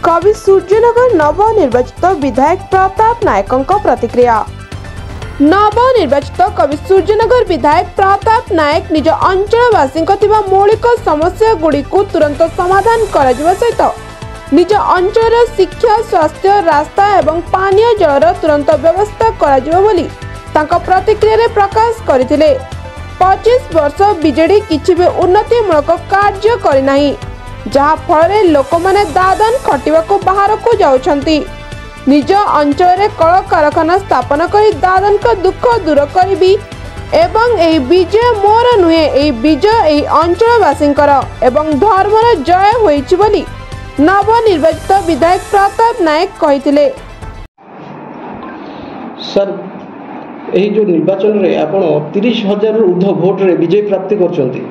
कवि सूर्यनगर नवनिर्वाचित विधायक प्रताप नायकों प्रतिक्रिया। नवनिर्वाचित कवि सूर्यनगर विधायक प्रताप नायक निज अंचलवासी मौलिक समस्या गुड़ी तुरंत समाधान कर सहित निज अंचल शिक्षा स्वास्थ्य रास्ता एवं पानीय जलर तुरंत व्यवस्था कर प्रतिक्रिया प्रकाश करथिले। 25 वर्ष बीजेडी किछि भी उन्नतिमूलक कार्य करना जहा फल लोक मैंने दादन खटिबाको बाहर को जाउछंती। निज अंचल कल कारखाना स्थापन कर दादन का दुख दूर करी एवं एही विजय मोर नुहे एही विजय एही अंचलवासींकर एवं धर्मर जय होइछि बोली नवनिर्वाचित विधायक प्रताप नायक कहिथिले। सर यही जो निर्वाचन में आपण 30,000 ऊर्ध भोट रे विजय प्राप्ति करछंती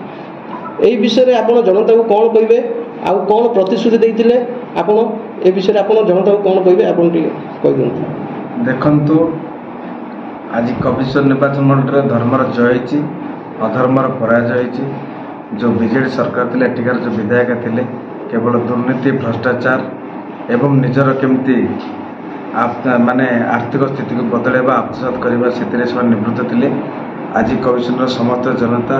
एही विषय रे आपण जनता को कौन कहिबे आ कौन प्रतिश्रुति देइथिले आपण ए विषय रे आपण जनता को कौन कहिबे आपण टी कहि दियंतु। देखंतु आज कविश्वर निर्वाचन मंडल धर्मर जय होइछि अधर्मर पराजय होइछि। जो बीजेडी सरकार थिले एटिकार जो विधायक थिले केवल दुर्नीति भ्रष्टाचार एवं निजर केमती माने आर्थिक स्थिति को बदलैबा आत्मसात करबा सेतिरे से निवृत्त थिले। आज कविश्वर समस्त जनता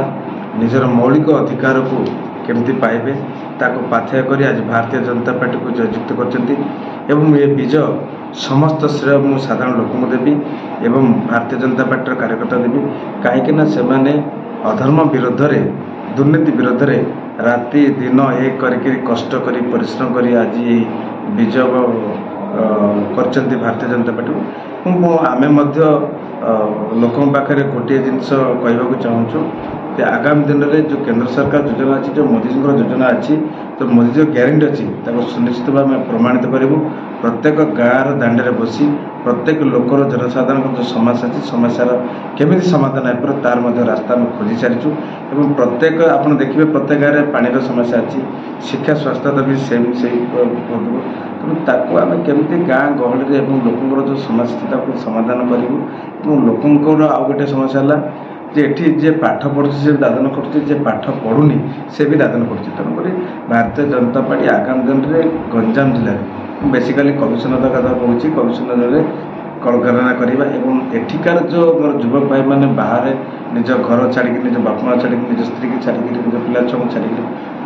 निजर मौलिक अधिकार को केमती पाइबे ताको पाथेय करी आज भारतीय जनता पार्टी को जययुक्त करछंती एवं ये विजय समस्त श्रेय मु साधारण लोक को देबी एवं भारतीय जनता पार्टी कार्यकर्ता देबी कहीं ना से माने अधर्म विरोध रे दुर्नीति विरोध रे राति दिन एक करके कष्ट करी परिश्रम करी आज ये विजय करछंती भारतीय जनता पार्टी को आमे मध्य लोकों पाखे गोटे जिनस कहवाक चाहूँ कि आगामी दिन में जो केंद्र सरकार योजना अच्छी जो मोदी जी योजना अच्छी तो मोदी जो ग्यारंटी अच्छी सुनिश्चित भाव में प्रमाणित करूँ। प्रत्येक गाँव दांडे बसी प्रत्येक लोकर जनसाधारण जो समस्या अच्छी समस्यार केमी समाधान हो तार रास्ता में खोजी सारी एवं प्रत्येक आप देखिए प्रत्येक गाँव में पानी समस्या अच्छी शिक्षा स्वास्थ्य तो भी सेम से तेणु आम केमी गाँ गहली लोक जो समस्या समाधान करूँ। लोकंर आउ गोटे समस्या है जे एठी जे पाठ पढ़ुछि से दादन करछि जे पाठ पढ़ुनी से भी दादन करछि। तेणुक भारतीय जनता पार्टी आगामी दिन में गंजाम जिले में बेसिकाली कमिशनर कथा कहूँ कमिशनर कलकारखाना करवा एवं एठिकार जो मोर युवक भाई मैंने बाहर निज घर छाड़ी निज बापा माँ छाड़ी निज स्त्री की छाड़ी निज पिला छुआ छाड़ी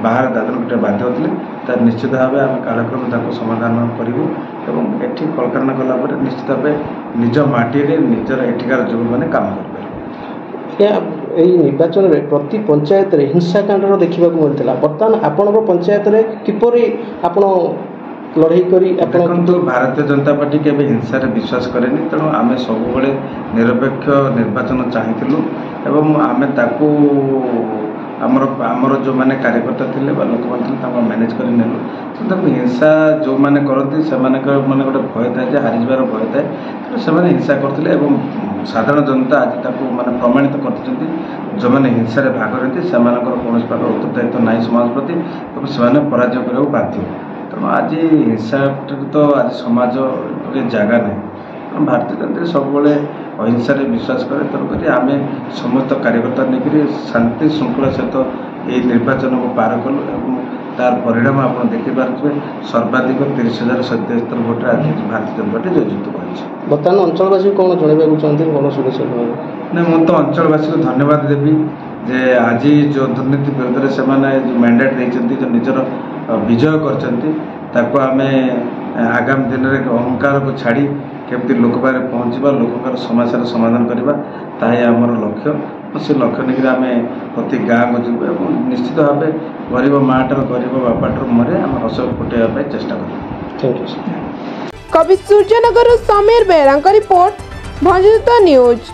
बाहर दादन कटे बाध्य होते तार निश्चित भाव आम कालक्रम समाधान करूँ एवं एठी कलकारखाना कलापर निश्चित भाव निज माटी निजर एठिकार युवक मैंने काम कर यही निर्वाचन में प्रति पंचायत रे हिंसाकांड देखा मिलता बर्तमान आपण पंचायत रे किपरि आपण लड़ाई करी देखो भारतीय जनता पार्टी के हिंसा रे विश्वास करेनी। तेणु आम सब निरपेक्ष निर्वाचन चाहिए एवं आम ताकू आमर जो मैंने कार्यकर्ता थे लोक मैंने मैनेज कर हिंसा जो मैंने करती से मैंने गोटे भय थाए हारिजार भय थाए तेणु से हिंसा करते साधारण जनता आज ताको माने प्रमाणित करते जो मैंने हिंसा रे भाग लेते से कौन प्रकार उत्तरदायित्व ना समाज प्रति तो से पराजय करने बाध्य। तेणु आज हिंसा तो आज समाज जगह ना तेणु भारतीय जनता सब अहिंसा विश्वास करे। तेणुक आम समस्त कार्यकर्ता नहीं शांति श्रृंखला सहित ये निर्वाचन को पार कलु एवं तार परिणाम आप देखिपे सर्वाधिक 30,077 भोट आज भारतीय जनता पार्टी जययुक्त कर। बर्तमान अंचलवासी कौन जनवाक चाहते कौन शुभेच्छा नहीं मुझे तो अंचलवासी को धन्यवाद देवी जे आज जो दुर्नीति विरोध से मैंडेट देते जो निजर विजय कर आगामी दिन में अहंकार को छाड़ी केमती लोक पाखे पहुँचवा लोकर समस्या समाधान करवा ताही आमर लक्ष्य से लक्ष्य नहीं आम प्रति गाँ को जीव निश्चित भाव गरीब माटर गरीब बापाटर मुहर आम हस फुटाइवा चेष्टा कर। कवि सूर्यनगर समीर बेहरा रिपोर्ट भंजयुक्त न्यूज।